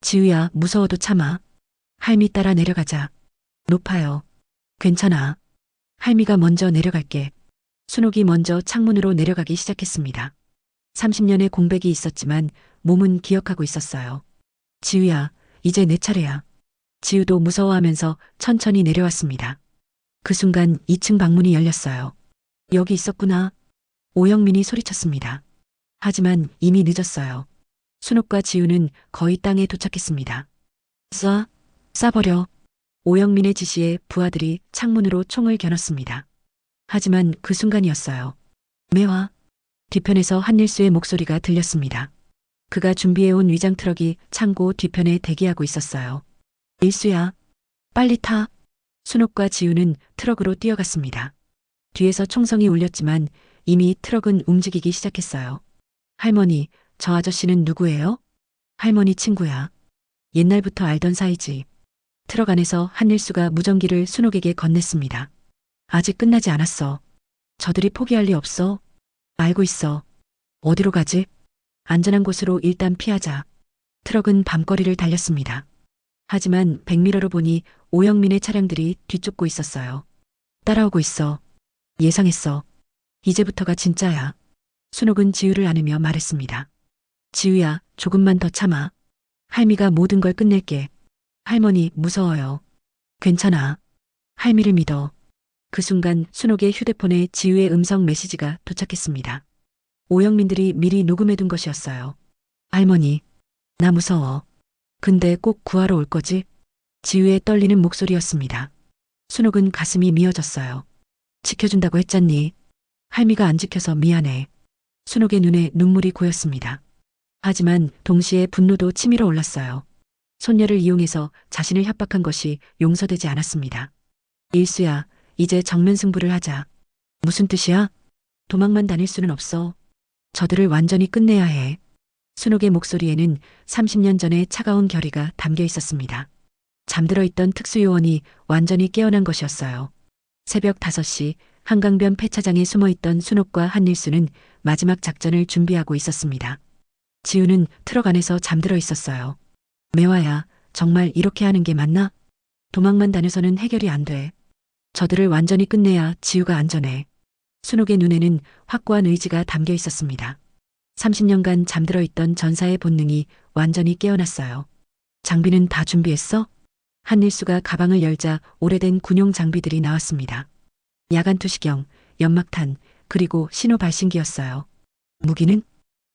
지우야, 무서워도 참아. 할미 따라 내려가자. 높아요. 괜찮아. 할미가 먼저 내려갈게. 순옥이 먼저 창문으로 내려가기 시작했습니다. 30년의 공백이 있었지만 몸은 기억하고 있었어요. 지우야, 이제 내 차례야. 지우도 무서워하면서 천천히 내려왔습니다. 그 순간 2층 방문이 열렸어요. 여기 있었구나. 오영민이 소리쳤습니다. 하지만 이미 늦었어요. 순옥과 지우는 거의 땅에 도착했습니다. 쏴버려. 오영민의 지시에 부하들이 창문으로 총을 겨눴습니다. 하지만 그 순간이었어요. 매화. 뒤편에서 한일수의 목소리가 들렸습니다. 그가 준비해온 위장 트럭이 창고 뒤편에 대기하고 있었어요. 일수야, 빨리 타. 순옥과 지우는 트럭으로 뛰어갔습니다. 뒤에서 총성이 울렸지만 이미 트럭은 움직이기 시작했어요. 할머니, 저 아저씨는 누구예요? 할머니 친구야. 옛날부터 알던 사이지. 트럭 안에서 한일수가 무전기를 순옥에게 건넸습니다. 아직 끝나지 않았어. 저들이 포기할 리 없어. 알고 있어. 어디로 가지? 안전한 곳으로 일단 피하자. 트럭은 밤거리를 달렸습니다. 하지만 백미러로 보니 오영민의 차량들이 뒤쫓고 있었어요. 따라오고 있어. 예상했어. 이제부터가 진짜야. 순옥은 지우를 안으며 말했습니다. 지우야, 조금만 더 참아. 할미가 모든 걸 끝낼게. 할머니, 무서워요. 괜찮아. 할미를 믿어. 그 순간 순옥의 휴대폰에 지우의 음성 메시지가 도착했습니다. 오영민들이 미리 녹음해둔 것이었어요. 할머니, 나 무서워. 근데 꼭 구하러 올 거지? 지우의 떨리는 목소리였습니다. 순옥은 가슴이 미어졌어요. 지켜준다고 했잖니. 할미가 안 지켜서 미안해. 순옥의 눈에 눈물이 고였습니다. 하지만 동시에 분노도 치밀어 올랐어요. 손녀를 이용해서 자신을 협박한 것이 용서되지 않았습니다. 일수야, 이제 정면 승부를 하자. 무슨 뜻이야? 도망만 다닐 수는 없어. 저들을 완전히 끝내야 해. 순옥의 목소리에는 30년 전의 차가운 결의가 담겨 있었습니다. 잠들어 있던 특수요원이 완전히 깨어난 것이었어요. 새벽 5시 한강변 폐차장에 숨어있던 순옥과 한일수는 마지막 작전을 준비하고 있었습니다. 지우는 트럭 안에서 잠들어 있었어요. 매화야, 정말 이렇게 하는 게 맞나? 도망만 다녀서는 해결이 안 돼. 저들을 완전히 끝내야 지우가 안전해. 순옥의 눈에는 확고한 의지가 담겨 있었습니다. 30년간 잠들어 있던 전사의 본능이 완전히 깨어났어요. 장비는 다 준비했어? 한일수가 가방을 열자 오래된 군용 장비들이 나왔습니다. 야간 투시경, 연막탄, 그리고 신호 발신기였어요. 무기는?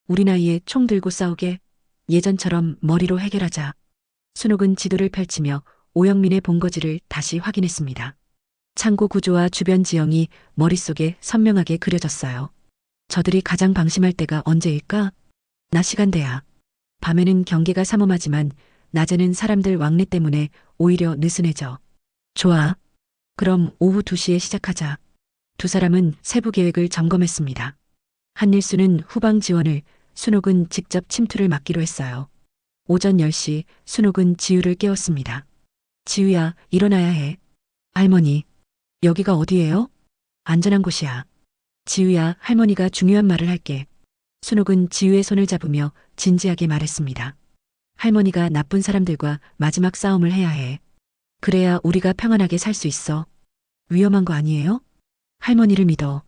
우리 나이에 총 들고 싸우게. 예전처럼 머리로 해결하자. 순옥은 지도를 펼치며 오영민의 본거지를 다시 확인했습니다. 창고 구조와 주변 지형이 머릿속에 선명하게 그려졌어요. 저들이 가장 방심할 때가 언제일까? 낮 시간대야. 밤에는 경계가 삼엄하지만 낮에는 사람들 왕래 때문에 오히려 느슨해져. 좋아. 그럼 오후 2시에 시작하자. 두 사람은 세부 계획을 점검했습니다. 한일수는 후방 지원을, 순옥은 직접 침투를 맡기로 했어요. 오전 10시 순옥은 지우를 깨웠습니다. 지우야, 일어나야 해. 할머니, 여기가 어디예요? 안전한 곳이야. 지우야, 할머니가 중요한 말을 할게. 순옥은 지우의 손을 잡으며 진지하게 말했습니다. 할머니가 나쁜 사람들과 마지막 싸움을 해야 해. 그래야 우리가 평안하게 살 수 있어. 위험한 거 아니에요? 할머니를 믿어.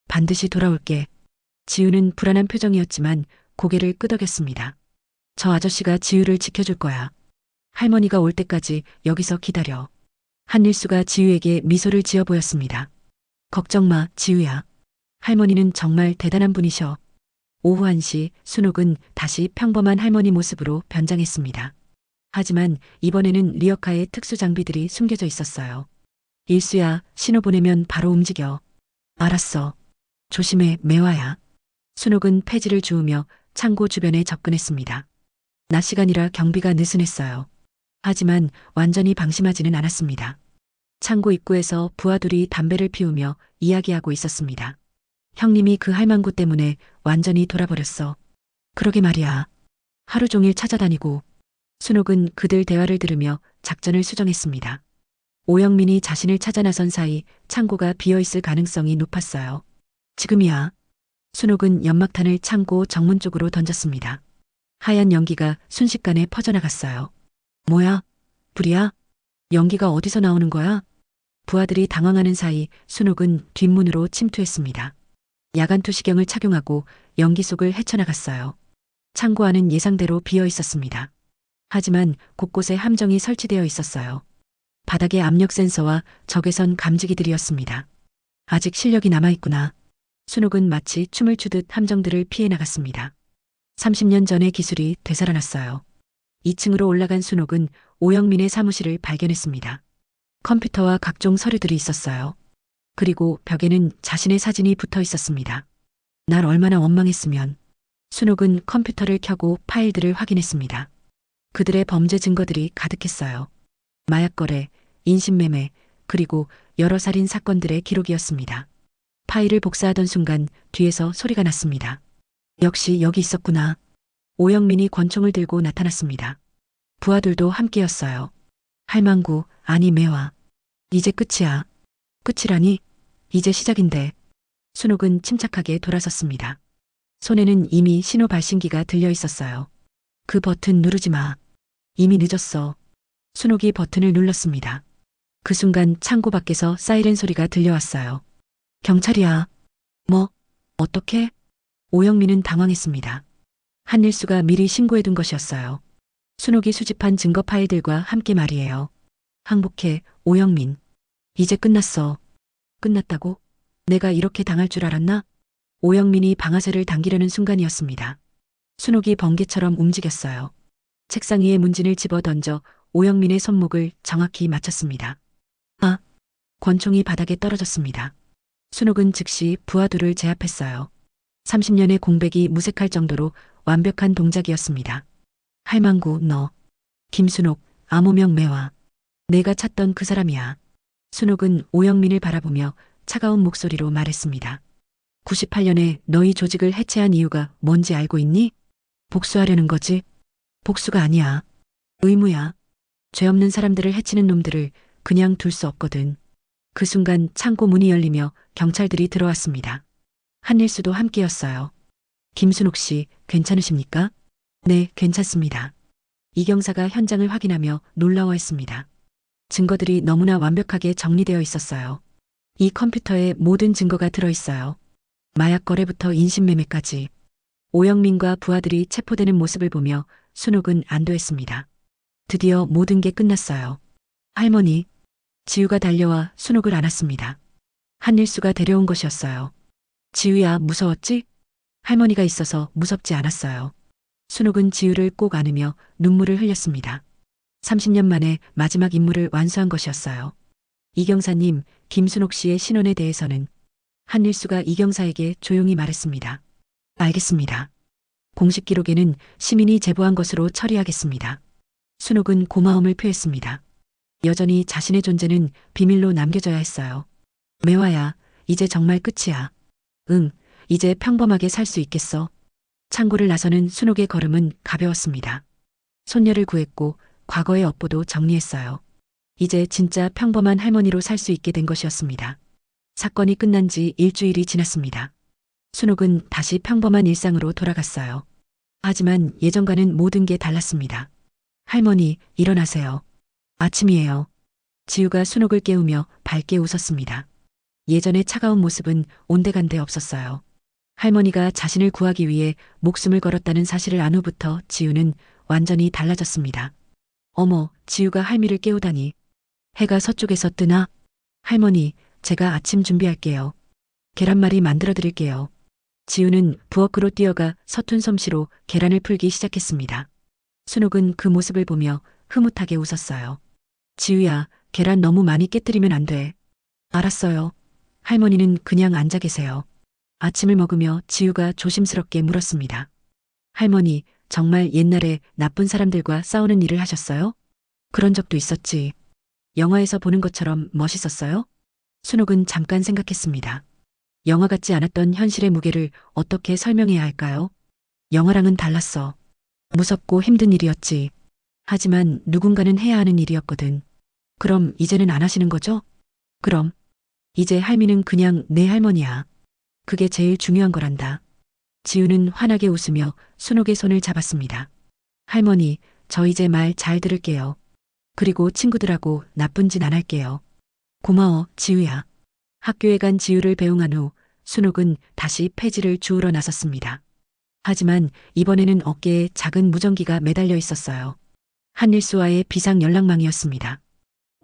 반드시 돌아올게. 지우는 불안한 표정이었지만 고개를 끄덕였습니다. 저 아저씨가 지우를 지켜줄 거야. 할머니가 올 때까지 여기서 기다려. 한일수가 지우에게 미소를 지어 보였습니다. 걱정 마, 지우야. 할머니는 정말 대단한 분이셔. 오후 1시 순옥은 다시 평범한 할머니 모습으로 변장했습니다. 하지만 이번에는 리어카에 특수 장비들이 숨겨져 있었어요. 일수야, 신호 보내면 바로 움직여. 알았어. 조심해, 매화야. 순옥은 폐지를 주우며 창고 주변에 접근했습니다. 낮 시간이라 경비가 느슨했어요. 하지만 완전히 방심하지는 않았습니다. 창고 입구에서 부하들이 담배를 피우며 이야기하고 있었습니다. 형님이 그 할망구 때문에 완전히 돌아버렸어. 그러게 말이야. 하루 종일 찾아다니고. 순옥은 그들 대화를 들으며 작전을 수정했습니다. 오영민이 자신을 찾아 나선 사이 창고가 비어있을 가능성이 높았어요. 지금이야. 순옥은 연막탄을 창고 정문 쪽으로 던졌습니다. 하얀 연기가 순식간에 퍼져나갔어요. 뭐야? 불이야? 연기가 어디서 나오는 거야? 부하들이 당황하는 사이 순옥은 뒷문으로 침투했습니다. 야간 투시경을 착용하고 연기 속을 헤쳐나갔어요. 창고 안은 예상대로 비어 있었습니다. 하지만 곳곳에 함정이 설치되어 있었어요. 바닥에 압력 센서와 적외선 감지기들이었습니다. 아직 실력이 남아있구나. 순옥은 마치 춤을 추듯 함정들을 피해 나갔습니다. 30년 전의 기술이 되살아났어요. 2층으로 올라간 순옥은 오영민의 사무실을 발견했습니다. 컴퓨터와 각종 서류들이 있었어요. 그리고 벽에는 자신의 사진이 붙어 있었습니다. 날 얼마나 원망했으면. 순옥은 컴퓨터를 켜고 파일들을 확인했습니다. 그들의 범죄 증거들이 가득했어요. 마약 거래, 인신매매, 그리고 여러 살인 사건들의 기록이었습니다. 파일을 복사하던 순간 뒤에서 소리가 났습니다. 역시 여기 있었구나. 오영민이 권총을 들고 나타났습니다. 부하들도 함께였어요. 할망구, 아니 매화. 이제 끝이야. 끝이라니? 이제 시작인데. 순옥은 침착하게 돌아섰습니다. 손에는 이미 신호 발신기가 들려 있었어요. 그 버튼 누르지 마. 이미 늦었어. 순옥이 버튼을 눌렀습니다. 그 순간 창고 밖에서 사이렌 소리가 들려왔어요. 경찰이야. 뭐? 어떻게? 오영민은 당황했습니다. 한일수가 미리 신고해둔 것이었어요. 순옥이 수집한 증거 파일들과 함께 말이에요. 항복해, 오영민. 이제 끝났어. 끝났다고? 내가 이렇게 당할 줄 알았나? 오영민이 방아쇠를 당기려는 순간이었습니다. 순옥이 번개처럼 움직였어요. 책상 위에 문진을 집어 던져 오영민의 손목을 정확히 맞췄습니다. 아, 권총이 바닥에 떨어졌습니다. 순옥은 즉시 부하들을 제압했어요. 30년의 공백이 무색할 정도로 완벽한 동작이었습니다. 할망구 너. 김순옥, 암호명 매화. 내가 찾던 그 사람이야. 순옥은 오영민을 바라보며 차가운 목소리로 말했습니다. 98년에 너희 조직을 해체한 이유가 뭔지 알고 있니? 복수하려는 거지? 복수가 아니야. 의무야. 죄 없는 사람들을 해치는 놈들을 그냥 둘 수 없거든. 그 순간 창고 문이 열리며 경찰들이 들어왔습니다. 한일수도 함께였어요. 김순옥 씨, 괜찮으십니까? 네, 괜찮습니다. 이 경사가 현장을 확인하며 놀라워했습니다. 증거들이 너무나 완벽하게 정리되어 있었어요. 이 컴퓨터에 모든 증거가 들어있어요. 마약 거래부터 인신매매까지. 오영민과 부하들이 체포되는 모습을 보며 순옥은 안도했습니다. 드디어 모든 게 끝났어요. 할머니, 지우가 달려와 순옥을 안았습니다. 한일수가 데려온 것이었어요. 지우야, 무서웠지? 할머니가 있어서 무섭지 않았어요. 순옥은 지우를 꼭 안으며 눈물을 흘렸습니다. 30년 만에 마지막 임무를 완수한 것이었어요. 이경사님, 김순옥 씨의 신원에 대해서는 한일수가 이경사에게 조용히 말했습니다. 알겠습니다. 공식 기록에는 시민이 제보한 것으로 처리하겠습니다. 순옥은 고마움을 표했습니다. 여전히 자신의 존재는 비밀로 남겨져야 했어요. 매화야, 이제 정말 끝이야. 응, 이제 평범하게 살 수 있겠어. 창고를 나서는 순옥의 걸음은 가벼웠습니다. 손녀를 구했고 과거의 업보도 정리했어요. 이제 진짜 평범한 할머니로 살 수 있게 된 것이었습니다. 사건이 끝난 지 일주일이 지났습니다. 순옥은 다시 평범한 일상으로 돌아갔어요. 하지만 예전과는 모든 게 달랐습니다. 할머니, 일어나세요. 아침이에요. 지우가 순옥을 깨우며 밝게 웃었습니다. 예전의 차가운 모습은 온데간데 없었어요. 할머니가 자신을 구하기 위해 목숨을 걸었다는 사실을 안 후부터 지우는 완전히 달라졌습니다. 어머, 지우가 할미를 깨우다니. 해가 서쪽에서 뜨나? 할머니, 제가 아침 준비할게요. 계란말이 만들어 드릴게요. 지우는 부엌으로 뛰어가 서툰 솜씨로 계란을 풀기 시작했습니다. 순옥은 그 모습을 보며 흐뭇하게 웃었어요. 지우야, 계란 너무 많이 깨뜨리면 안 돼. 알았어요. 할머니는 그냥 앉아 계세요. 아침을 먹으며 지우가 조심스럽게 물었습니다. 할머니, 정말 옛날에 나쁜 사람들과 싸우는 일을 하셨어요? 그런 적도 있었지. 영화에서 보는 것처럼 멋있었어요? 순옥은 잠깐 생각했습니다. 영화 같지 않았던 현실의 무게를 어떻게 설명해야 할까요? 영화랑은 달랐어. 무섭고 힘든 일이었지. 하지만 누군가는 해야 하는 일이었거든. 그럼 이제는 안 하시는 거죠? 그럼. 이제 할미는 그냥 내 할머니야. 그게 제일 중요한 거란다. 지우는 환하게 웃으며 순옥의 손을 잡았습니다. 할머니, 저 이제 말 잘 들을게요. 그리고 친구들하고 나쁜 짓 안 할게요. 고마워, 지우야. 학교에 간 지우를 배웅한 후 순옥은 다시 폐지를 주우러 나섰습니다. 하지만 이번에는 어깨에 작은 무전기가 매달려 있었어요. 한일수와의 비상 연락망이었습니다.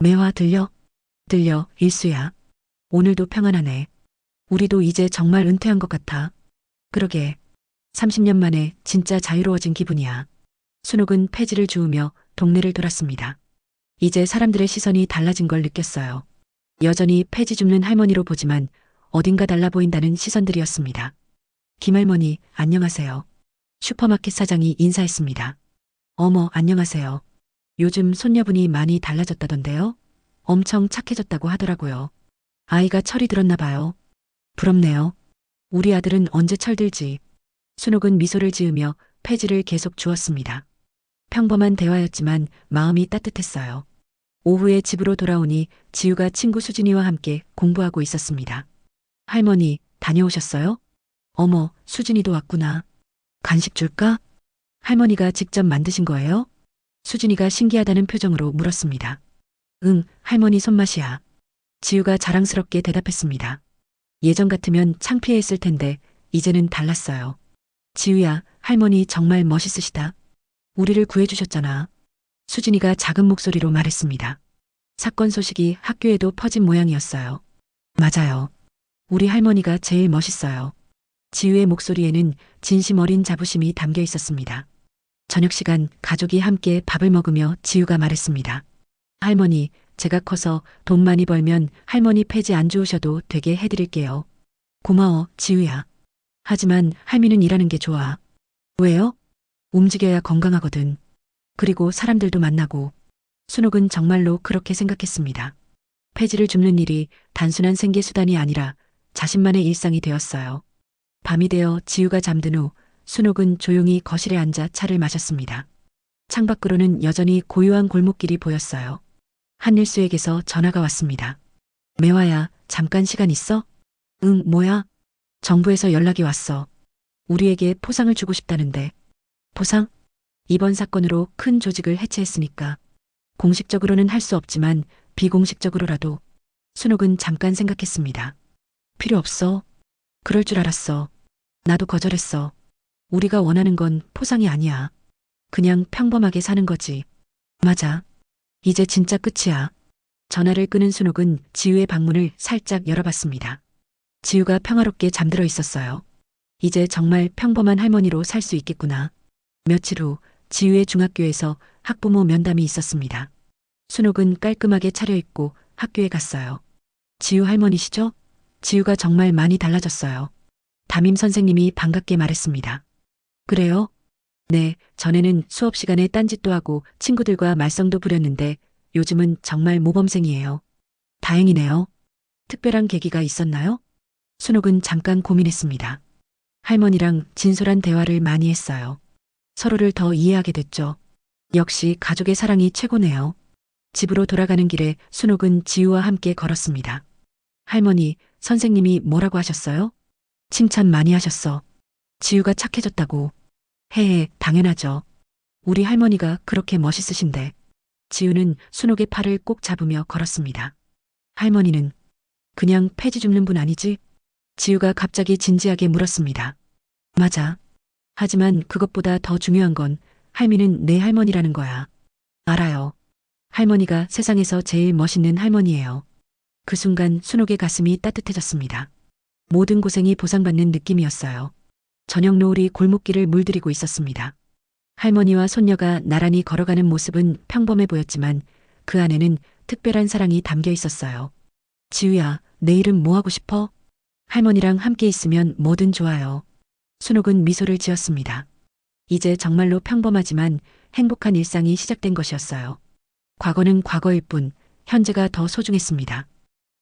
매화 들려? 들려, 일수야. 오늘도 평안하네. 우리도 이제 정말 은퇴한 것 같아. 그러게. 30년 만에 진짜 자유로워진 기분이야. 순옥은 폐지를 주우며 동네를 돌았습니다. 이제 사람들의 시선이 달라진 걸 느꼈어요. 여전히 폐지 줍는 할머니로 보지만 어딘가 달라 보인다는 시선들이었습니다. 김할머니, 안녕하세요. 슈퍼마켓 사장이 인사했습니다. 어머, 안녕하세요. 요즘 손녀분이 많이 달라졌다던데요? 엄청 착해졌다고 하더라고요. 아이가 철이 들었나 봐요. 부럽네요. 우리 아들은 언제 철들지. 순옥은 미소를 지으며 폐지를 계속 주었습니다. 평범한 대화였지만 마음이 따뜻했어요. 오후에 집으로 돌아오니 지우가 친구 수진이와 함께 공부하고 있었습니다. 할머니, 다녀오셨어요? 어머, 수진이도 왔구나. 간식 줄까? 할머니가 직접 만드신 거예요? 수진이가 신기하다는 표정으로 물었습니다. 응, 할머니 손맛이야. 지우가 자랑스럽게 대답했습니다. 예전 같으면 창피해했을 텐데 이제는 달랐어요. 지우야, 할머니 정말 멋있으시다. 우리를 구해주셨잖아. 수진이가 작은 목소리로 말했습니다. 사건 소식이 학교에도 퍼진 모양이었어요. 맞아요. 우리 할머니가 제일 멋있어요. 지우의 목소리에는 진심 어린 자부심이 담겨 있었습니다. 저녁 시간 가족이 함께 밥을 먹으며 지우가 말했습니다. 할머니, 제가 커서 돈 많이 벌면 할머니 폐지 안 좋으셔도 되게 해드릴게요. 고마워, 지우야. 하지만 할미는 일하는 게 좋아. 왜요? 움직여야 건강하거든. 그리고 사람들도 만나고. 순옥은 정말로 그렇게 생각했습니다. 폐지를 줍는 일이 단순한 생계수단이 아니라 자신만의 일상이 되었어요. 밤이 되어 지우가 잠든 후 순옥은 조용히 거실에 앉아 차를 마셨습니다. 창밖으로는 여전히 고요한 골목길이 보였어요. 한일수에게서 전화가 왔습니다. 매화야, 잠깐 시간 있어? 응, 뭐야? 정부에서 연락이 왔어. 우리에게 포상을 주고 싶다는데. 포상? 이번 사건으로 큰 조직을 해체했으니까. 공식적으로는 할 수 없지만 비공식적으로라도. 순옥은 잠깐 생각했습니다. 필요 없어. 그럴 줄 알았어. 나도 거절했어. 우리가 원하는 건 포상이 아니야. 그냥 평범하게 사는 거지. 맞아. 이제 진짜 끝이야. 전화를 끊은 순옥은 지우의 방문을 살짝 열어봤습니다. 지우가 평화롭게 잠들어 있었어요. 이제 정말 평범한 할머니로 살 수 있겠구나. 며칠 후 지우의 중학교에서 학부모 면담이 있었습니다. 순옥은 깔끔하게 차려입고 학교에 갔어요. 지우 할머니시죠? 지우가 정말 많이 달라졌어요. 담임 선생님이 반갑게 말했습니다. 그래요? 네, 전에는 수업 시간에 딴짓도 하고 친구들과 말썽도 부렸는데 요즘은 정말 모범생이에요. 다행이네요. 특별한 계기가 있었나요? 순옥은 잠깐 고민했습니다. 할머니랑 진솔한 대화를 많이 했어요. 서로를 더 이해하게 됐죠. 역시 가족의 사랑이 최고네요. 집으로 돌아가는 길에 순옥은 지우와 함께 걸었습니다. 할머니, 선생님이 뭐라고 하셨어요? 칭찬 많이 하셨어. 지우가 착해졌다고. 헤헤, 당연하죠. 우리 할머니가 그렇게 멋있으신데. 지우는 순옥의 팔을 꼭 잡으며 걸었습니다. 할머니는 그냥 폐지 줍는 분 아니지? 지우가 갑자기 진지하게 물었습니다. 맞아. 하지만 그것보다 더 중요한 건 할미는 내 할머니라는 거야. 알아요. 할머니가 세상에서 제일 멋있는 할머니예요. 그 순간 순옥의 가슴이 따뜻해졌습니다. 모든 고생이 보상받는 느낌이었어요. 저녁 노을이 골목길을 물들이고 있었습니다. 할머니와 손녀가 나란히 걸어가는 모습은 평범해 보였지만 그 안에는 특별한 사랑이 담겨 있었어요. 지우야, 내일은 뭐 하고 싶어? 할머니랑 함께 있으면 뭐든 좋아요. 순옥은 미소를 지었습니다. 이제 정말로 평범하지만 행복한 일상이 시작된 것이었어요. 과거는 과거일 뿐 현재가 더 소중했습니다.